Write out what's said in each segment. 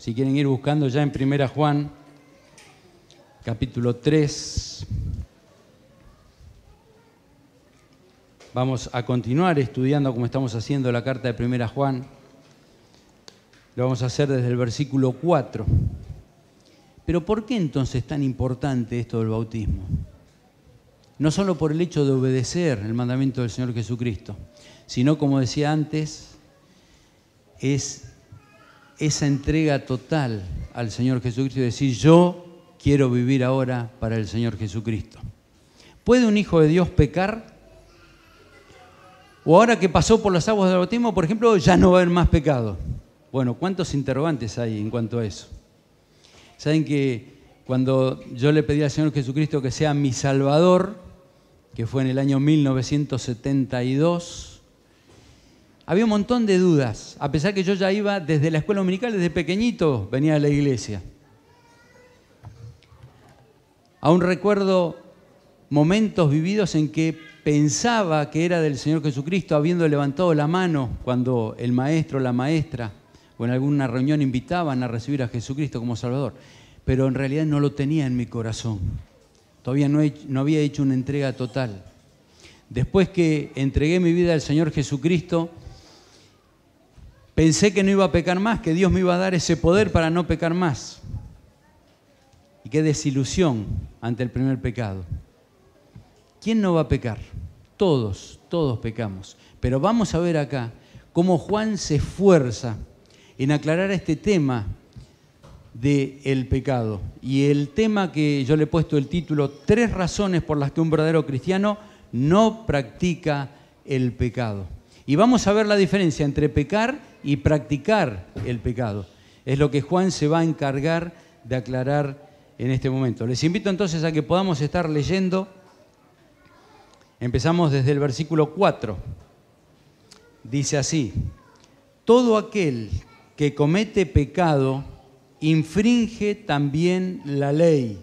Si quieren ir buscando ya en 1 Juan, capítulo 3. Vamos a continuar estudiando como estamos haciendo la carta de 1 Juan. Lo vamos a hacer desde el versículo 4. Pero ¿por qué entonces es tan importante esto del bautismo? No solo por el hecho de obedecer el mandamiento del Señor Jesucristo, sino, como decía antes, es esa entrega total al Señor Jesucristo y decir: yo quiero vivir ahora para el Señor Jesucristo. ¿Puede un hijo de Dios pecar? O ahora que pasó por las aguas del bautismo, por ejemplo, ya no va a haber más pecado. Bueno, ¿cuántos interrogantes hay en cuanto a eso? Saben que cuando yo le pedí al Señor Jesucristo que sea mi Salvador, que fue en el año 1972, había un montón de dudas, a pesar que yo ya iba desde la escuela dominical, desde pequeñito venía a la iglesia. Aún recuerdo momentos vividos en que pensaba que era del Señor Jesucristo, habiendo levantado la mano cuando el maestro o la maestra o en alguna reunión invitaban a recibir a Jesucristo como Salvador, pero en realidad no lo tenía en mi corazón. Todavía no había hecho una entrega total. Después que entregué mi vida al Señor Jesucristo, pensé que no iba a pecar más, que Dios me iba a dar ese poder para no pecar más. Y qué desilusión ante el primer pecado. ¿Quién no va a pecar? Todos pecamos. Pero vamos a ver acá cómo Juan se esfuerza en aclarar este tema del pecado. Y el tema que yo le he puesto el título: 3 razones por las que un verdadero cristiano no practica el pecado. Y vamos a ver la diferencia entre pecar y practicar el pecado. Es lo que Juan se va a encargar de aclarar en este momento. Les invito entonces a que podamos estar leyendo. Empezamos desde el versículo 4. Dice así: todo aquel que comete pecado infringe también la ley,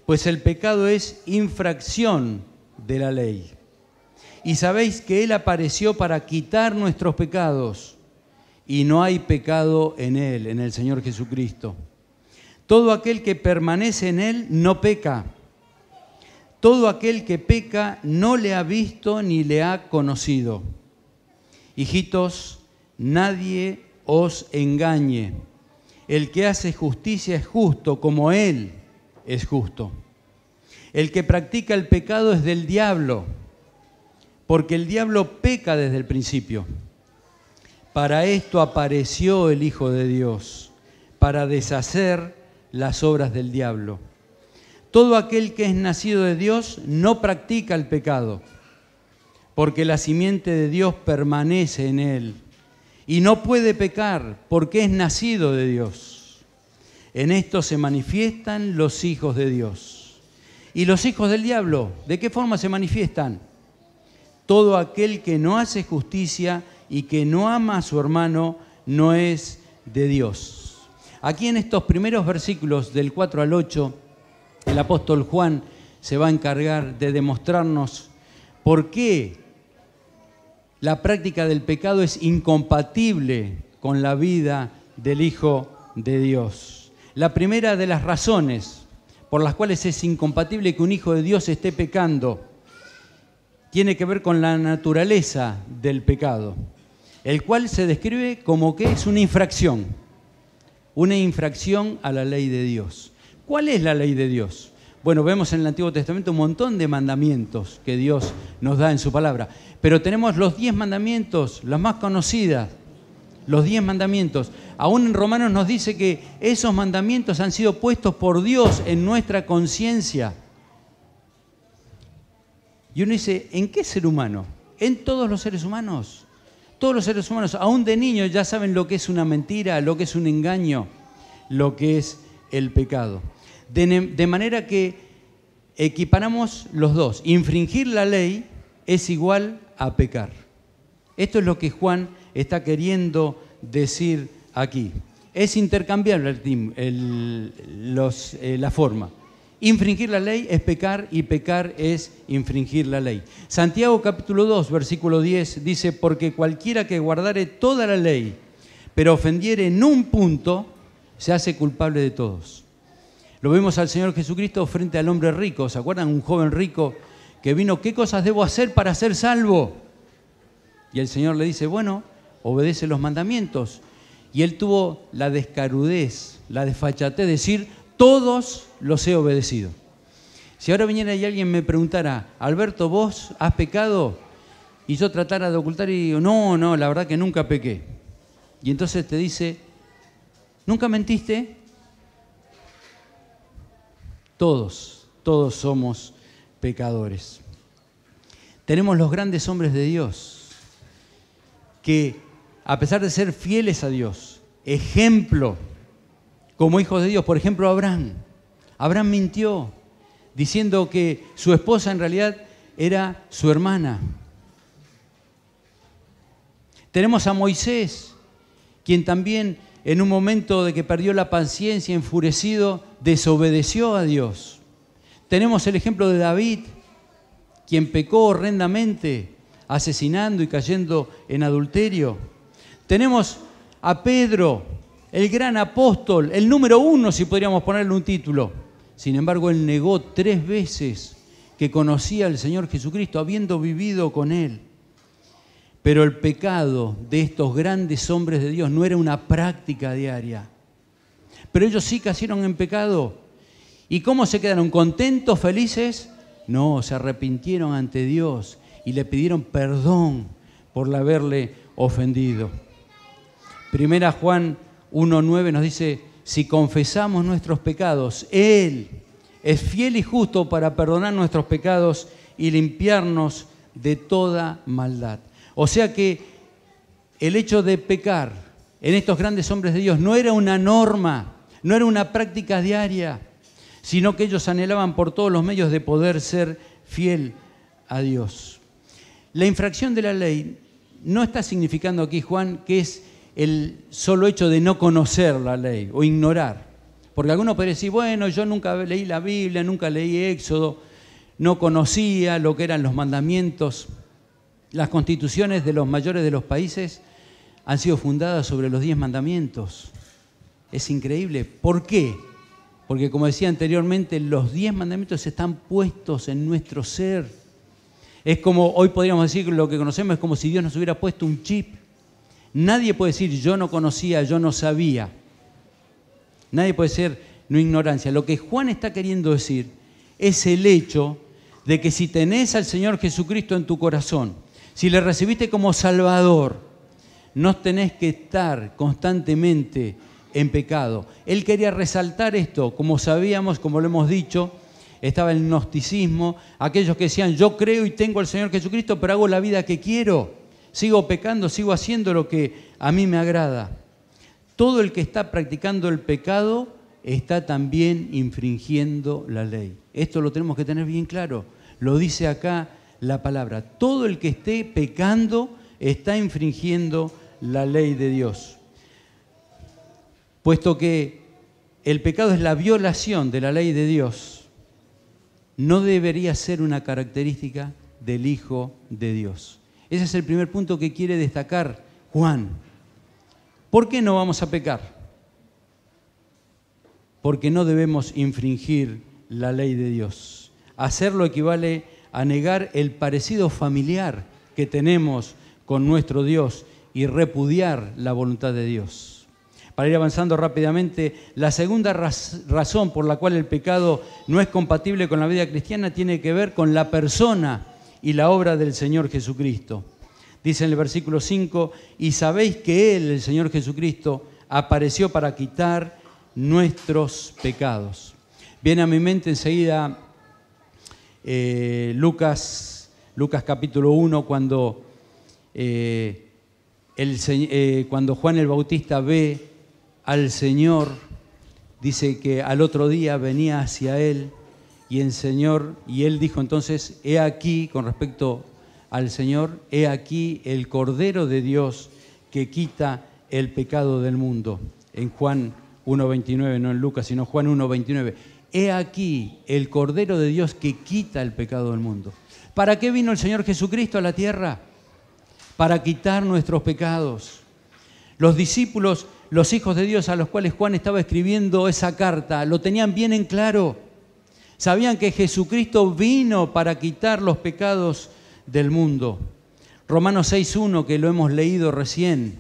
pues el pecado es infracción de la ley. Y sabéis que Él apareció para quitar nuestros pecados, y no hay pecado en Él, en el Señor Jesucristo. Todo aquel que permanece en Él no peca. Todo aquel que peca no le ha visto ni le ha conocido. Hijitos, nadie os engañe. El que hace justicia es justo, como Él es justo. El que practica el pecado es del diablo, porque el diablo peca desde el principio. Para esto apareció el Hijo de Dios, para deshacer las obras del diablo. Todo aquel que es nacido de Dios no practica el pecado, porque la simiente de Dios permanece en él. Y no puede pecar porque es nacido de Dios. En esto se manifiestan los hijos de Dios. ¿Y los hijos del diablo? ¿De qué forma se manifiestan? Todo aquel que no hace justicia y que no ama a su hermano no es de Dios. Aquí en estos primeros versículos del 4 al 8, el apóstol Juan se va a encargar de demostrarnos por qué la práctica del pecado es incompatible con la vida del Hijo de Dios. La primera de las razones por las cuales es incompatible que un hijo de Dios esté pecando tiene que ver con la naturaleza del pecado, el cual se describe como que es una infracción a la ley de Dios. ¿Cuál es la ley de Dios? Bueno, vemos en el Antiguo Testamento un montón de mandamientos que Dios nos da en su palabra, pero tenemos los 10 mandamientos, las más conocidas, los 10 mandamientos. Aún en Romanos nos dice que esos mandamientos han sido puestos por Dios en nuestra conciencia. Y uno dice, ¿en qué ser humano? ¿En todos los seres humanos? Todos los seres humanos, aún de niños, ya saben lo que es una mentira, lo que es un engaño, lo que es el pecado. De manera que equiparamos los dos. Infringir la ley es igual a pecar. Esto es lo que Juan está queriendo decir aquí. Es intercambiable la forma. Infringir la ley es pecar y pecar es infringir la ley. Santiago capítulo 2, versículo 10 dice: porque cualquiera que guardare toda la ley, pero ofendiere en un punto, se hace culpable de todos. Lo vemos al Señor Jesucristo frente al hombre rico. ¿Se acuerdan? Un joven rico que vino, ¿qué cosas debo hacer para ser salvo? Y el Señor le dice, bueno, obedece los mandamientos. Y él tuvo la descarudez, la desfachatez de decir, todos los he obedecido. Si ahora viniera y alguien me preguntara, Alberto, ¿vos has pecado? Y yo tratara de ocultar y digo, no, la verdad que nunca pequé. Y entonces te dice, ¿nunca mentiste? Todos somos pecadores. Tenemos los grandes hombres de Dios que, a pesar de ser fieles a Dios, ejemplo como hijos de Dios, por ejemplo Abraham. Abraham mintió diciendo que su esposa en realidad era su hermana. Tenemos a Moisés, quien también en un momento de que perdió la paciencia, enfurecido, desobedeció a Dios. Tenemos el ejemplo de David, quien pecó horrendamente, asesinando y cayendo en adulterio. Tenemos a Pedro, el gran apóstol, el número 1, si podríamos ponerle un título. Sin embargo, él negó 3 veces que conocía al Señor Jesucristo, habiendo vivido con él. Pero el pecado de estos grandes hombres de Dios no era una práctica diaria. Pero ellos sí cayeron en pecado. ¿Y cómo se quedaron? ¿Contentos, felices? No, se arrepintieron ante Dios y le pidieron perdón por haberle ofendido. Primera Juan 1:9 nos dice, si confesamos nuestros pecados, Él es fiel y justo para perdonar nuestros pecados y limpiarnos de toda maldad. O sea que el hecho de pecar en estos grandes hombres de Dios no era una norma, no era una práctica diaria, sino que ellos anhelaban por todos los medios de poder ser fiel a Dios. La infracción de la ley no está significando aquí, Juan, que es el solo hecho de no conocer la ley o ignorar. Porque alguno puede decir, bueno, yo nunca leí la Biblia, nunca leí Éxodo, no conocía lo que eran los mandamientos. Las constituciones de los mayores de los países han sido fundadas sobre los 10 mandamientos. Es increíble. ¿Por qué? Porque, como decía anteriormente, los 10 mandamientos están puestos en nuestro ser. Es como, hoy podríamos decir que lo que conocemos es como si Dios nos hubiera puesto un chip. Nadie puede decir, yo no conocía, yo no sabía. Nadie puede ser no ignorancia. Lo que Juan está queriendo decir es el hecho de que si tenés al Señor Jesucristo en tu corazón, si le recibiste como Salvador, no tenés que estar constantemente en pecado. Él quería resaltar esto, como sabíamos, como lo hemos dicho, estaba el gnosticismo, aquellos que decían, yo creo y tengo al Señor Jesucristo, pero hago la vida que quiero, sigo pecando, sigo haciendo lo que a mí me agrada. Todo el que está practicando el pecado está también infringiendo la ley. Esto lo tenemos que tener bien claro, lo dice acá la palabra. Todo el que esté pecando está infringiendo la ley de Dios. Puesto que el pecado es la violación de la ley de Dios, no debería ser una característica del Hijo de Dios. Ese es el primer punto que quiere destacar Juan. ¿Por qué no vamos a pecar? Porque no debemos infringir la ley de Dios. Hacerlo equivale a negar el parecido familiar que tenemos con nuestro Dios y repudiar la voluntad de Dios. Para ir avanzando rápidamente, la segunda razón por la cual el pecado no es compatible con la vida cristiana tiene que ver con la persona y la obra del Señor Jesucristo. Dice en el versículo 5, y sabéis que Él, el Señor Jesucristo, apareció para quitar nuestros pecados. Viene a mi mente enseguida Lucas capítulo 1, cuando Juan el Bautista ve al Señor, dice que al otro día venía hacia Él y Él dijo entonces, he aquí, con respecto al Señor, he aquí el Cordero de Dios que quita el pecado del mundo. En Juan 1:29, no en Lucas, sino Juan 1:29. He aquí el Cordero de Dios que quita el pecado del mundo. ¿Para qué vino el Señor Jesucristo a la tierra? Para quitar nuestros pecados. Los discípulos, los hijos de Dios a los cuales Juan estaba escribiendo esa carta, lo tenían bien en claro. Sabían que Jesucristo vino para quitar los pecados del mundo. Romanos 6.1, que lo hemos leído recién.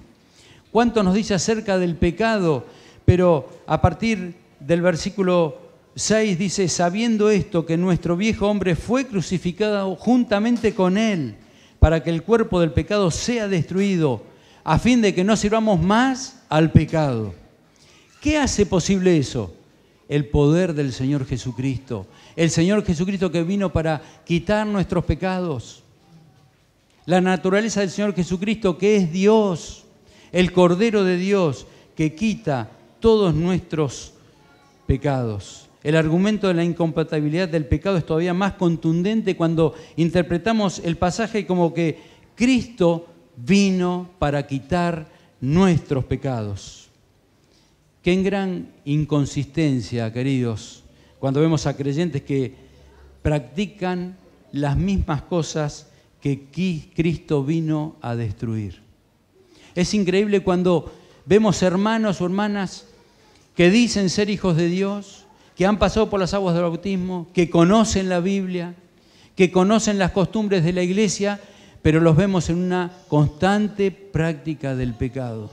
¿Cuánto nos dice acerca del pecado? Pero a partir del versículo 6 dice, sabiendo esto, que nuestro viejo hombre fue crucificado juntamente con él, para que el cuerpo del pecado sea destruido, a fin de que no sirvamos más al pecado. ¿Qué hace posible eso? El poder del Señor Jesucristo. El Señor Jesucristo que vino para quitar nuestros pecados. La naturaleza del Señor Jesucristo, que es Dios, el Cordero de Dios, que quita todos nuestros pecados. El argumento de la incompatibilidad del pecado es todavía más contundente cuando interpretamos el pasaje como que Cristo vino para quitar nuestros pecados. Qué gran inconsistencia, queridos, cuando vemos a creyentes que practican las mismas cosas que Cristo vino a destruir. Es increíble cuando vemos hermanos o hermanas que dicen ser hijos de Dios, que han pasado por las aguas del bautismo, que conocen la Biblia, que conocen las costumbres de la iglesia, pero los vemos en una constante práctica del pecado.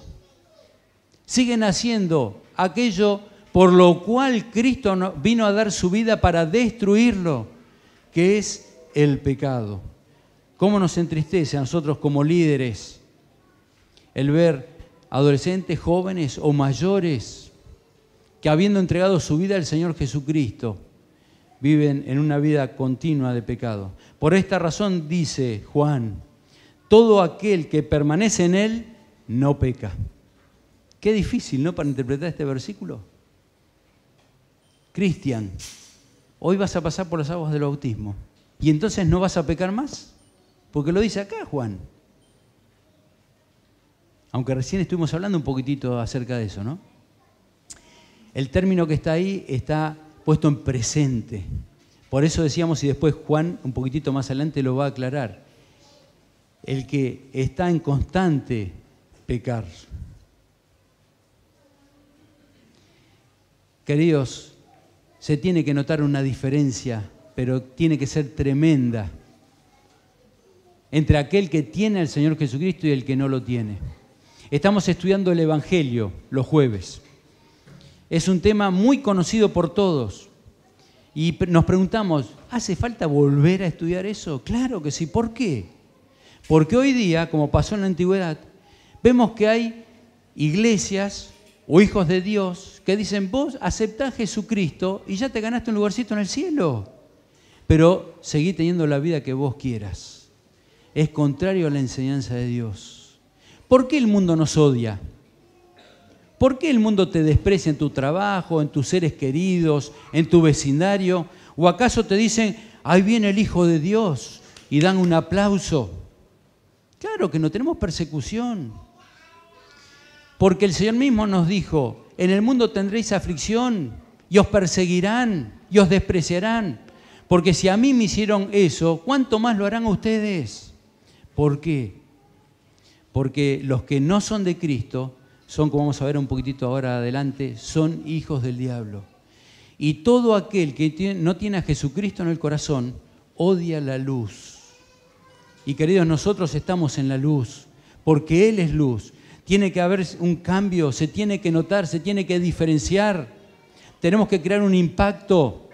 Siguen haciendo aquello por lo cual Cristo vino a dar su vida para destruirlo, que es el pecado. ¿Cómo nos entristece a nosotros como líderes el ver adolescentes, jóvenes o mayores que habiendo entregado su vida al Señor Jesucristo viven en una vida continua de pecado? Por esta razón dice Juan, todo aquel que permanece en Él no peca. Qué difícil, ¿no?, para interpretar este versículo. Cristian, hoy vas a pasar por las aguas del bautismo y entonces no vas a pecar más, porque lo dice acá Juan. Aunque recién estuvimos hablando un poquitito acerca de eso, ¿no? El término que está ahí está puesto en presente. Por eso decíamos, y después Juan un poquitito más adelante lo va a aclarar, el que está en constante pecar. Queridos, se tiene que notar una diferencia, pero tiene que ser tremenda, entre aquel que tiene al Señor Jesucristo y el que no lo tiene. Estamos estudiando el Evangelio los jueves. Es un tema muy conocido por todos. Y nos preguntamos, ¿hace falta volver a estudiar eso? Claro que sí. ¿Por qué? Porque hoy día, como pasó en la antigüedad, vemos que hay iglesias o hijos de Dios que dicen, vos aceptá a Jesucristo y ya te ganaste un lugarcito en el cielo, pero seguí teniendo la vida que vos quieras. Es contrario a la enseñanza de Dios. ¿Por qué el mundo nos odia? ¿Por qué el mundo te desprecia en tu trabajo, en tus seres queridos, en tu vecindario? ¿O acaso te dicen, ahí viene el Hijo de Dios y dan un aplauso? Claro que no tenemos persecución. Porque el Señor mismo nos dijo, en el mundo tendréis aflicción y os perseguirán y os despreciarán. Porque si a mí me hicieron eso, ¿cuánto más lo harán a ustedes? ¿Por qué? Porque los que no son de Cristo son, como vamos a ver un poquitito ahora adelante, son hijos del diablo. Y todo aquel que no tiene a Jesucristo en el corazón odia la luz. Y queridos, nosotros estamos en la luz, porque Él es luz. Tiene que haber un cambio, se tiene que notar, se tiene que diferenciar. Tenemos que crear un impacto.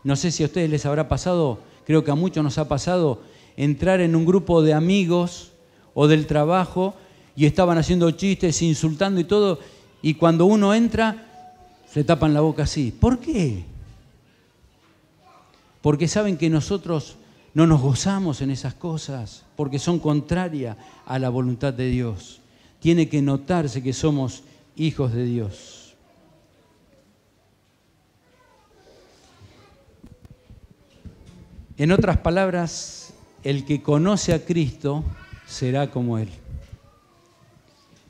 No sé si a ustedes les habrá pasado, creo que a muchos nos ha pasado, entrar en un grupo de amigos o del trabajo y estaban haciendo chistes, insultando y todo, y cuando uno entra, se tapan la boca así. ¿Por qué? Porque saben que nosotros no nos gozamos en esas cosas, porque son contrarias a la voluntad de Dios. Tiene que notarse que somos hijos de Dios. En otras palabras, el que conoce a Cristo será como Él.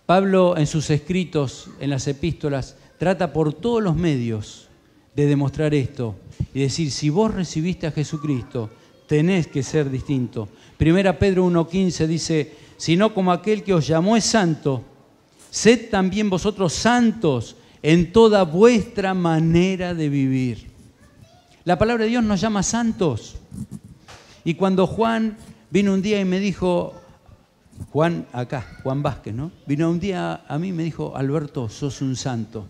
Pablo, en sus escritos, en las epístolas, trata por todos los medios de demostrar esto y decir, si vos recibiste a Jesucristo, tenés que ser distinto. Primera Pedro 1:15 dice, sino como aquel que os llamó es santo, Sed también vosotros santos en toda vuestra manera de vivir. La palabra de Dios nos llama santos. Y cuando Juan vino un día y me dijo, Juan Vázquez, ¿no? Vino un día a mí y me dijo, Alberto, sos un santo.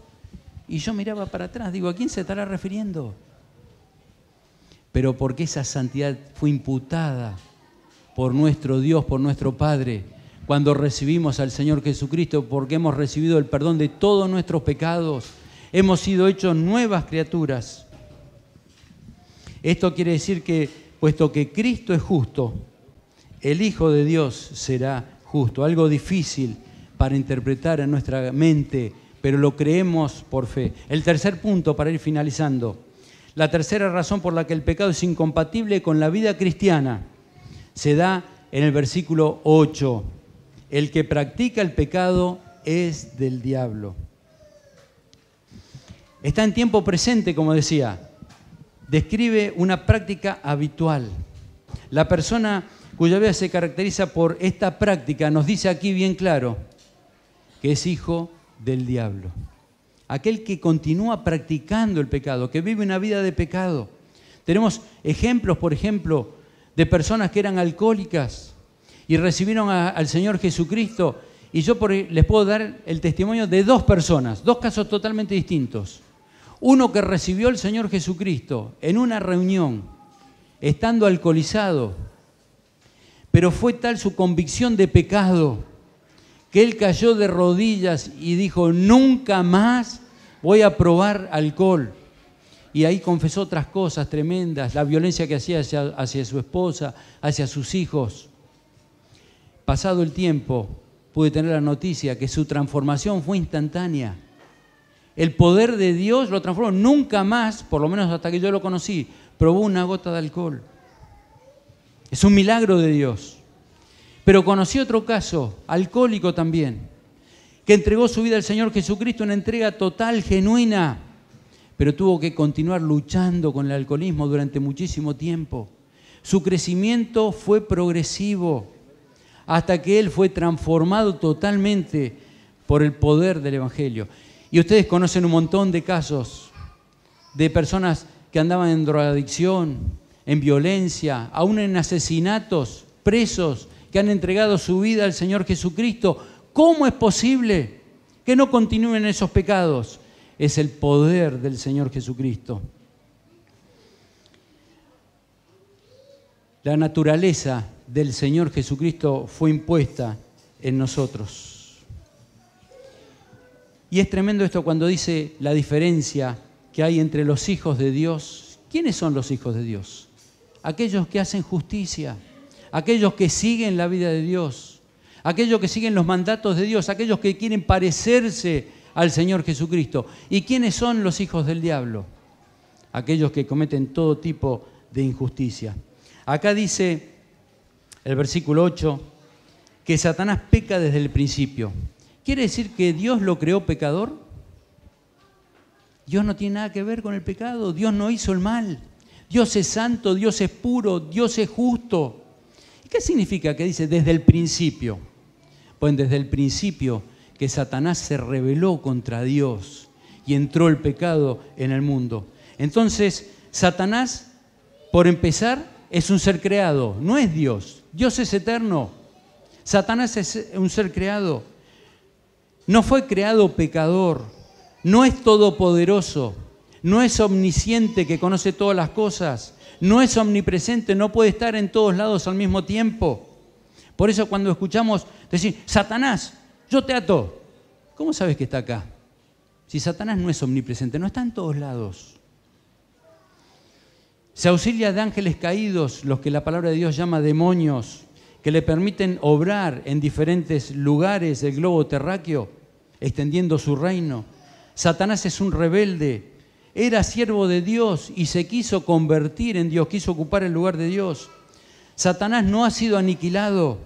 Y yo miraba para atrás, digo, ¿a quién se estará refiriendo? Pero porque esa santidad fue imputada por nuestro Dios, por nuestro Padre, cuando recibimos al Señor Jesucristo, porque hemos recibido el perdón de todos nuestros pecados, hemos sido hechos nuevas criaturas. Esto quiere decir que, puesto que Cristo es justo, el Hijo de Dios será justo. Algo difícil para interpretar en nuestra mente, pero lo creemos por fe. El tercer punto, para ir finalizando. La tercera razón por la que el pecado es incompatible con la vida cristiana se da en el versículo 8. El que practica el pecado es del diablo. Está en tiempo presente, como decía. Describe una práctica habitual. La persona cuya vida se caracteriza por esta práctica nos dice aquí bien claro que es hijo del diablo. Aquel que continúa practicando el pecado, que vive una vida de pecado. Tenemos ejemplos, por ejemplo, de personas que eran alcohólicas y recibieron al Señor Jesucristo. Y yo les puedo dar el testimonio de dos personas, dos casos totalmente distintos. Uno que recibió al Señor Jesucristo en una reunión, estando alcoholizado, pero fue tal su convicción de pecado que él cayó de rodillas y dijo, nunca más voy a probar alcohol. Y ahí confesó otras cosas tremendas, la violencia que hacía hacia su esposa, hacia sus hijos. Pasado el tiempo, pude tener la noticia que su transformación fue instantánea. El poder de Dios lo transformó. Nunca más, por lo menos hasta que yo lo conocí, probó una gota de alcohol. Es un milagro de Dios. Pero conocí otro caso, alcohólico también, que entregó su vida al Señor Jesucristo, una entrega total, genuina, pero tuvo que continuar luchando con el alcoholismo durante muchísimo tiempo. Su crecimiento fue progresivo, hasta que él fue transformado totalmente por el poder del Evangelio. Y ustedes conocen un montón de casos de personas que andaban en drogadicción, en violencia, aún en asesinatos, presos, que han entregado su vida al Señor Jesucristo. ¿Cómo es posible que no continúen esos pecados? Es el poder del Señor Jesucristo. La naturaleza del Señor Jesucristo fue impuesta en nosotros. Y es tremendo esto cuando dice la diferencia que hay entre los hijos de Dios. ¿Quiénes son los hijos de Dios? Aquellos que hacen justicia, aquellos que siguen la vida de Dios, aquellos que siguen los mandatos de Dios, aquellos que quieren parecerse al Señor Jesucristo. ¿Y quiénes son los hijos del diablo? Aquellos que cometen todo tipo de injusticia. Acá dice el versículo 8 que Satanás peca desde el principio. ¿Quiere decir que Dios lo creó pecador? Dios no tiene nada que ver con el pecado. Dios no hizo el mal. Dios es santo, Dios es puro, Dios es justo. ¿Y qué significa que dice desde el principio? Pues desde el principio que Satanás se rebeló contra Dios y entró el pecado en el mundo. Entonces, Satanás, por empezar, es un ser creado, no es Dios. Dios es eterno. Satanás es un ser creado. No fue creado pecador, no es todopoderoso, no es omnisciente que conoce todas las cosas, no es omnipresente, no puede estar en todos lados al mismo tiempo. Por eso cuando escuchamos decir, Satanás, yo te ato, ¿cómo sabes que está acá? Si Satanás no es omnipresente, no está en todos lados. Se auxilia de ángeles caídos, los que la palabra de Dios llama demonios, que le permiten obrar en diferentes lugares del globo terráqueo, extendiendo su reino. Satanás es un rebelde, era siervo de Dios y se quiso convertir en Dios, quiso ocupar el lugar de Dios. Satanás no ha sido aniquilado,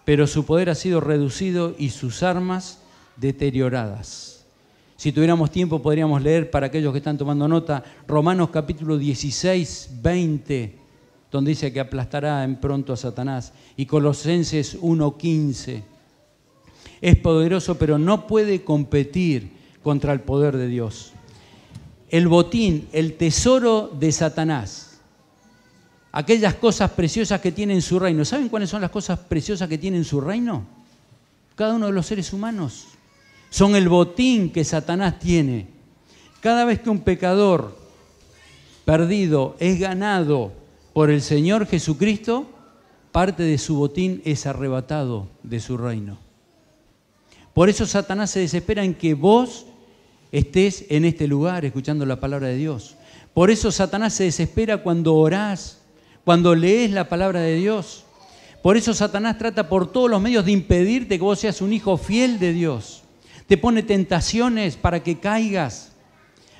pero su poder ha sido reducido y sus armas deterioradas. Si tuviéramos tiempo podríamos leer, para aquellos que están tomando nota, Romanos capítulo 16, 20, donde dice que aplastará en pronto a Satanás, y Colosenses 1, 15. es poderoso, pero no puede competir contra el poder de Dios. El botín, el tesoro de Satanás, aquellas cosas preciosas que tiene en su reino. ¿Saben cuáles son las cosas preciosas que tiene en su reino? Cada uno de los seres humanos. Son el botín que Satanás tiene. Cada vez que un pecador perdido es ganado por el Señor Jesucristo, parte de su botín es arrebatado de su reino. Por eso Satanás se desespera en que vos estés en este lugar escuchando la palabra de Dios. Por eso Satanás se desespera cuando orás, cuando lees la palabra de Dios. Por eso Satanás trata por todos los medios de impedirte que vos seas un hijo fiel de Dios. Te pone tentaciones para que caigas,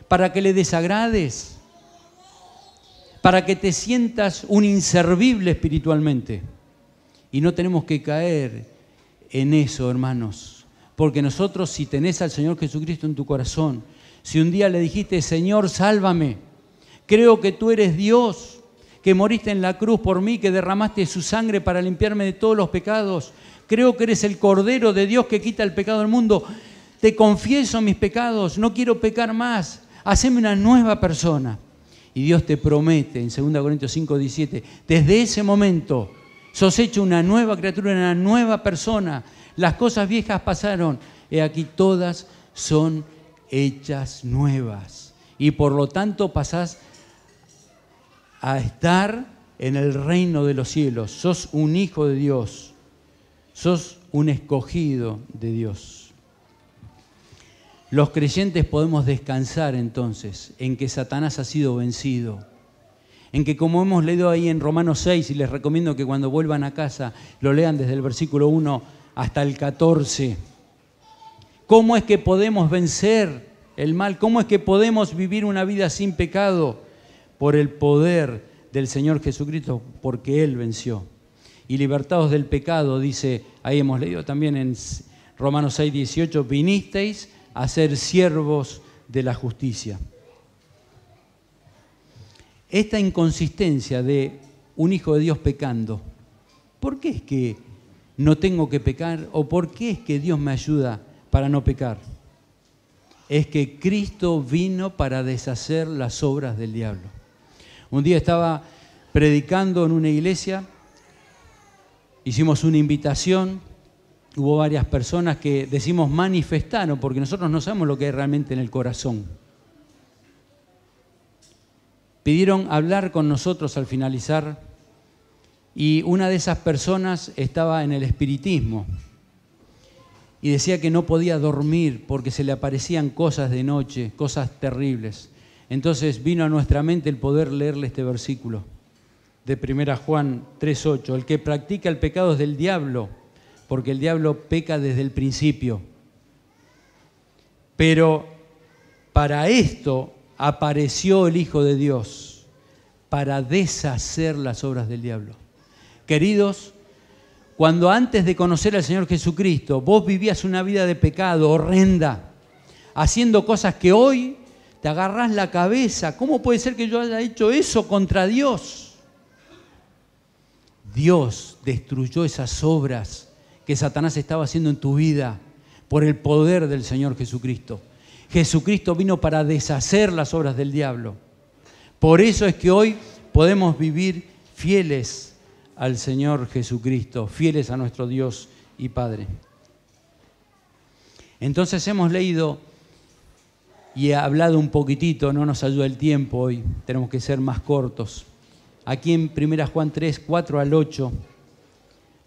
para que le desagrades, para que te sientas un inservible espiritualmente. Y no tenemos que caer en eso, hermanos. Porque nosotros, si tenés al Señor Jesucristo en tu corazón, si un día le dijiste, Señor, sálvame, creo que tú eres Dios, que moriste en la cruz por mí, que derramaste su sangre para limpiarme de todos los pecados, creo que eres el Cordero de Dios que quita el pecado del mundo, te confieso mis pecados, no quiero pecar más, haceme una nueva persona. Y Dios te promete en 2 Corintios 5:17, desde ese momento sos hecho una nueva criatura, una nueva persona. Las cosas viejas pasaron, he aquí todas son hechas nuevas. Y por lo tanto pasás a estar en el reino de los cielos. Sos un hijo de Dios, sos un escogido de Dios. Los creyentes podemos descansar entonces en que Satanás ha sido vencido. En que, como hemos leído ahí en Romanos 6, y les recomiendo que cuando vuelvan a casa lo lean desde el versículo 1 hasta el 14. ¿Cómo es que podemos vencer el mal? ¿Cómo es que podemos vivir una vida sin pecado? Por el poder del Señor Jesucristo, porque Él venció. Y libertados del pecado, dice, ahí hemos leído también en Romanos 6:18, vinisteis a ser siervos de la justicia. Esta inconsistencia de un hijo de Dios pecando, ¿por qué es que no tengo que pecar? ¿O por qué es que Dios me ayuda para no pecar? Es que Cristo vino para deshacer las obras del diablo. Un día estaba predicando en una iglesia, hicimos una invitación, hubo varias personas que decimos manifestaron, porque nosotros no sabemos lo que hay realmente en el corazón. Pidieron hablar con nosotros al finalizar, y una de esas personas estaba en el espiritismo y decía que no podía dormir porque se le aparecían cosas de noche, cosas terribles. Entonces vino a nuestra mente el poder leerle este versículo de 1 Juan 3:8. El que practica el pecado es del diablo, porque el diablo peca desde el principio. Pero para esto apareció el Hijo de Dios, para deshacer las obras del diablo. Queridos, cuando antes de conocer al Señor Jesucristo, vos vivías una vida de pecado horrenda, haciendo cosas que hoy te agarrás la cabeza. ¿Cómo puede ser que yo haya hecho eso contra Dios? Dios destruyó esas obras que Satanás estaba haciendo en tu vida por el poder del Señor Jesucristo. Jesucristo vino para deshacer las obras del diablo. Por eso es que hoy podemos vivir fieles al Señor Jesucristo, fieles a nuestro Dios y Padre. Entonces hemos leído y he hablado un poquitito, no nos ayuda el tiempo hoy, tenemos que ser más cortos. Aquí en 1 Juan 3, 4 al 8,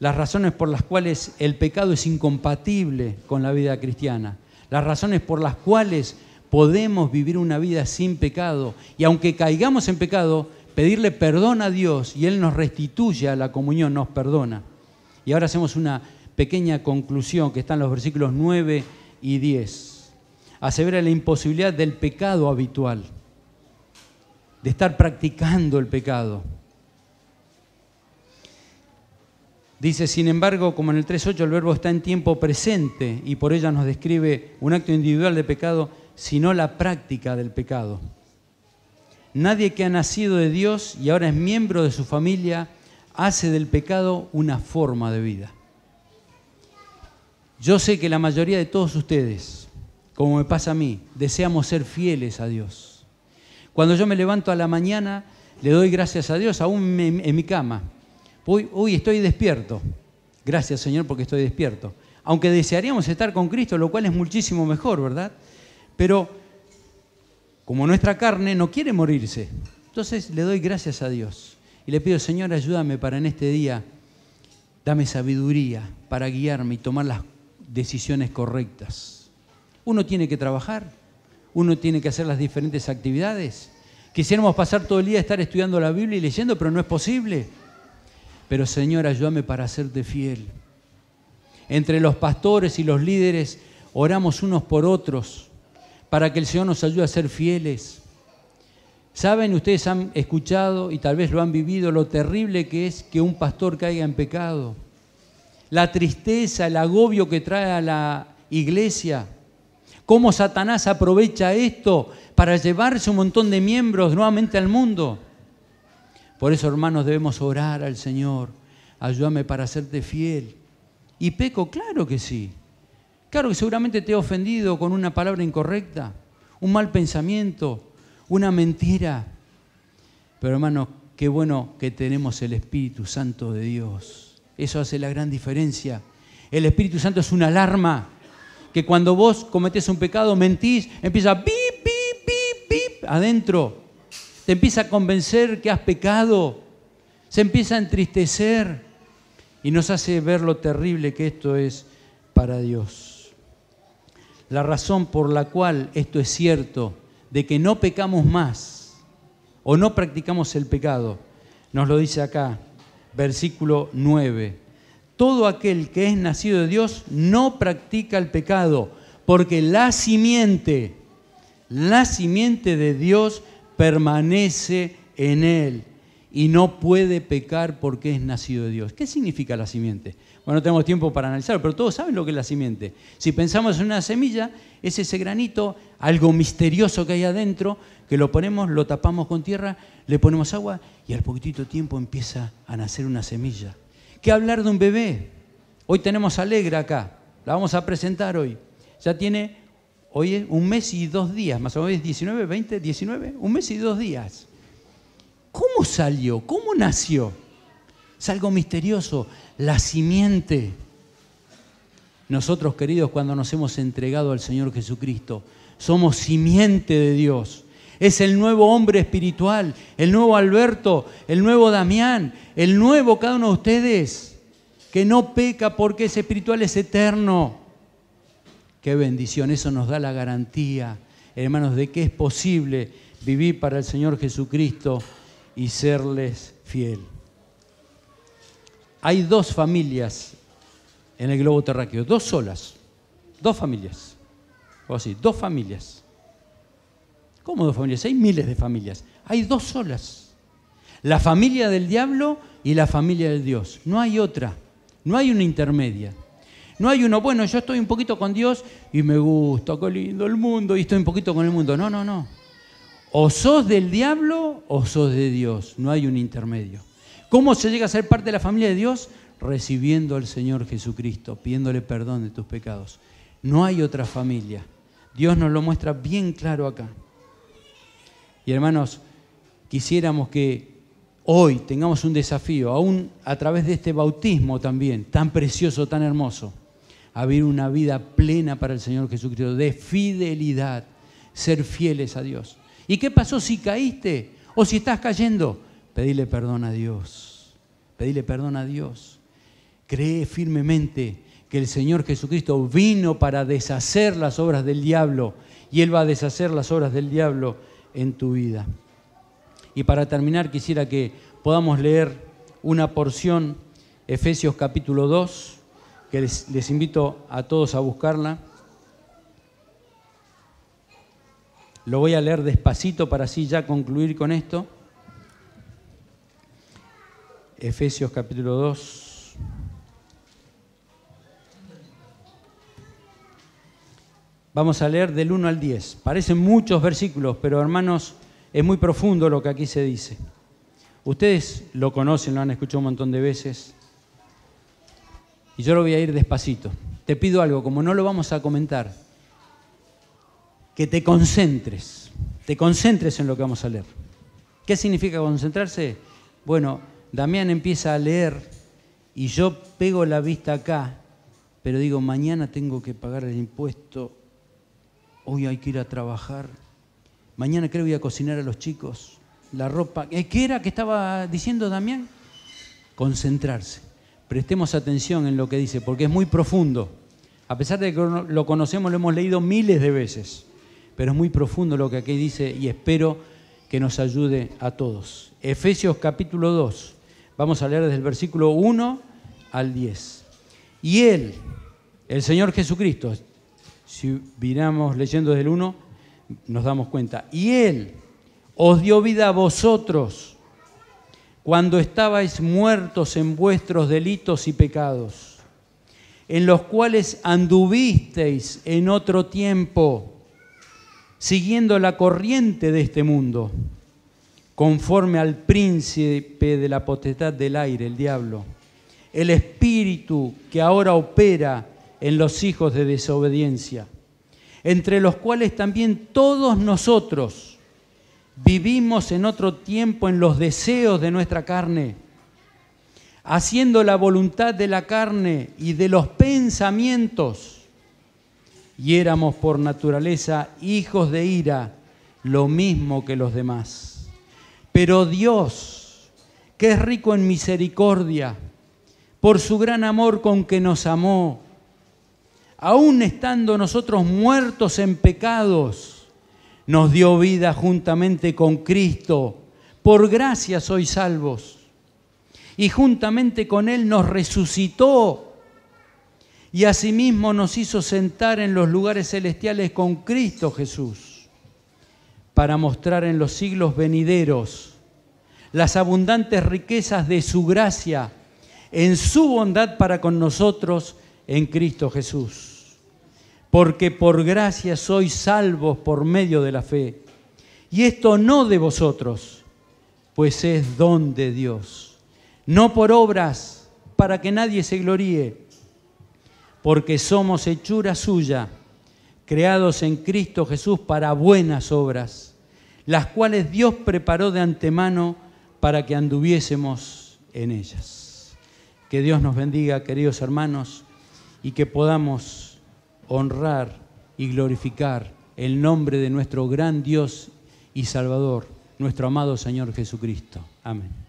las razones por las cuales el pecado es incompatible con la vida cristiana, las razones por las cuales podemos vivir una vida sin pecado, y aunque caigamos en pecado, pedirle perdón a Dios y Él nos restituye a la comunión, nos perdona. Y ahora hacemos una pequeña conclusión que está en los versículos 9 y 10. Asevera la imposibilidad del pecado habitual, de estar practicando el pecado. Dice, sin embargo, como en el 3.8 el verbo está en tiempo presente y por ella nos describe un acto individual de pecado, sino la práctica del pecado. Nadie que ha nacido de Dios y ahora es miembro de su familia hace del pecado una forma de vida. Yo sé que la mayoría de todos ustedes, como me pasa a mí, deseamos ser fieles a Dios. Cuando yo me levanto a la mañana, le doy gracias a Dios, aún en mi cama. Uy, estoy despierto. Gracias, Señor, porque estoy despierto. Aunque desearíamos estar con Cristo, lo cual es muchísimo mejor, ¿verdad? Pero como nuestra carne no quiere morirse, entonces le doy gracias a Dios. Y le pido, Señor, ayúdame para en este día, dame sabiduría para guiarme y tomar las decisiones correctas. Uno tiene que trabajar, uno tiene que hacer las diferentes actividades. Quisiéramos pasar todo el día estar estudiando la Biblia y leyendo, pero no es posible. Pero Señor, ayúdame para hacerte fiel. Entre los pastores y los líderes oramos unos por otros para que el Señor nos ayude a ser fieles. ¿Saben? Ustedes han escuchado y tal vez lo han vivido lo terrible que es que un pastor caiga en pecado. La tristeza, el agobio que trae a la iglesia. Cómo Satanás aprovecha esto para llevarse un montón de miembros nuevamente al mundo. Por eso, hermanos, debemos orar al Señor. Ayúdame para hacerte fiel. ¿Y peco? Claro que sí. Claro que seguramente te he ofendido con una palabra incorrecta, un mal pensamiento, una mentira. Pero, hermanos, qué bueno que tenemos el Espíritu Santo de Dios. Eso hace la gran diferencia. El Espíritu Santo es una alarma que cuando vos cometés un pecado, mentís, empieza bip, bip, bip, bip, adentro. Te empieza a convencer que has pecado. Se empieza a entristecer y nos hace ver lo terrible que esto es para Dios. La razón por la cual esto es cierto, de que no pecamos más o no practicamos el pecado, nos lo dice acá, versículo 9. Todo aquel que es nacido de Dios no practica el pecado, porque la simiente de Dios permanece en él y no puede pecar porque es nacido de Dios. ¿Qué significa la simiente? Bueno, no tenemos tiempo para analizarlo, pero todos saben lo que es la simiente. Si pensamos en una semilla, es ese granito, algo misterioso que hay adentro, que lo ponemos, lo tapamos con tierra, le ponemos agua y al poquitito tiempo empieza a nacer una semilla. ¿Qué hablar de un bebé? Hoy tenemos a Alegra acá, la vamos a presentar hoy. Ya tiene, hoy es 1 mes y 2 días, más o menos 19, 20, 19, 1 mes y 2 días. ¿Cómo salió? ¿Cómo nació? Es algo misterioso, la simiente. Nosotros, queridos, cuando nos hemos entregado al Señor Jesucristo, somos simiente de Dios. Es el nuevo hombre espiritual, el nuevo Alberto, el nuevo Damián, el nuevo cada uno de ustedes, que no peca porque es espiritual, es eterno. Qué bendición, eso nos da la garantía, hermanos, de que es posible vivir para el Señor Jesucristo y serles fiel. Hay 2 familias en el globo terráqueo, 2 solas, 2 familias, o así, 2 familias. ¿Cómo 2 familias? Hay miles de familias. Hay 2 solas. La familia del diablo y la familia de Dios. No hay otra. No hay una intermedia. No hay uno, bueno, yo estoy un poquito con Dios y me gusta, qué lindo el mundo, y estoy un poquito con el mundo. No, no, no. O sos del diablo o sos de Dios. No hay un intermedio. ¿Cómo se llega a ser parte de la familia de Dios? Recibiendo al Señor Jesucristo, pidiéndole perdón de tus pecados. No hay otra familia. Dios nos lo muestra bien claro acá. Y hermanos, quisiéramos que hoy tengamos un desafío, aún a través de este bautismo también, tan precioso, tan hermoso, a vivir una vida plena para el Señor Jesucristo, de fidelidad, ser fieles a Dios. ¿Y qué pasó si caíste o si estás cayendo? Pedile perdón a Dios, pedile perdón a Dios. Cree firmemente que el Señor Jesucristo vino para deshacer las obras del diablo y Él va a deshacer las obras del diablo en tu vida. Y para terminar quisiera que podamos leer una porción, Efesios capítulo 2, que les invito a todos a buscarla. Lo voy a leer despacito para así ya concluir con esto. Efesios capítulo 2. Vamos a leer del 1 al 10. Parecen muchos versículos, pero hermanos, es muy profundo lo que aquí se dice. Ustedes lo conocen, lo han escuchado un montón de veces. Y yo lo voy a ir despacito. te pido algo, como no lo vamos a comentar, que te concentres en lo que vamos a leer. ¿Qué significa concentrarse? Bueno, Damián empieza a leer y yo pego la vista acá, pero digo, mañana tengo que pagar el impuesto, hoy hay que ir a trabajar, mañana creo que voy a cocinar a los chicos, la ropa. ¿Qué era que estaba diciendo Damián? Concentrarse. Prestemos atención en lo que dice, porque es muy profundo. A pesar de que lo conocemos, lo hemos leído miles de veces, pero es muy profundo lo que aquí dice y espero que nos ayude a todos. Efesios capítulo 2, vamos a leer desde el versículo 1 al 10. Y Él, el Señor Jesucristo, si viramos leyendo desde el 1, nos damos cuenta. Y Él os dio vida a vosotros cuando estabais muertos en vuestros delitos y pecados, en los cuales anduvisteis en otro tiempo, siguiendo la corriente de este mundo, conforme al príncipe de la potestad del aire, el diablo, el espíritu que ahora opera en los hijos de desobediencia, entre los cuales también todos nosotros vivimos en otro tiempo en los deseos de nuestra carne, haciendo la voluntad de la carne y de los pensamientos, y éramos por naturaleza hijos de ira, lo mismo que los demás. Pero Dios, que es rico en misericordia, por su gran amor con que nos amó, aun estando nosotros muertos en pecados, nos dio vida juntamente con Cristo. Por gracia sois salvos. Y juntamente con Él nos resucitó y asimismo nos hizo sentar en los lugares celestiales con Cristo Jesús, para mostrar en los siglos venideros las abundantes riquezas de su gracia en su bondad para con nosotros en Cristo Jesús. Porque por gracia sois salvos por medio de la fe. Y esto no de vosotros, pues es don de Dios. No por obras, para que nadie se gloríe, porque somos hechura suya, creados en Cristo Jesús para buenas obras, las cuales Dios preparó de antemano para que anduviésemos en ellas. Que Dios nos bendiga, queridos hermanos, y que podamos honrar y glorificar el nombre de nuestro gran Dios y Salvador, nuestro amado Señor Jesucristo. Amén.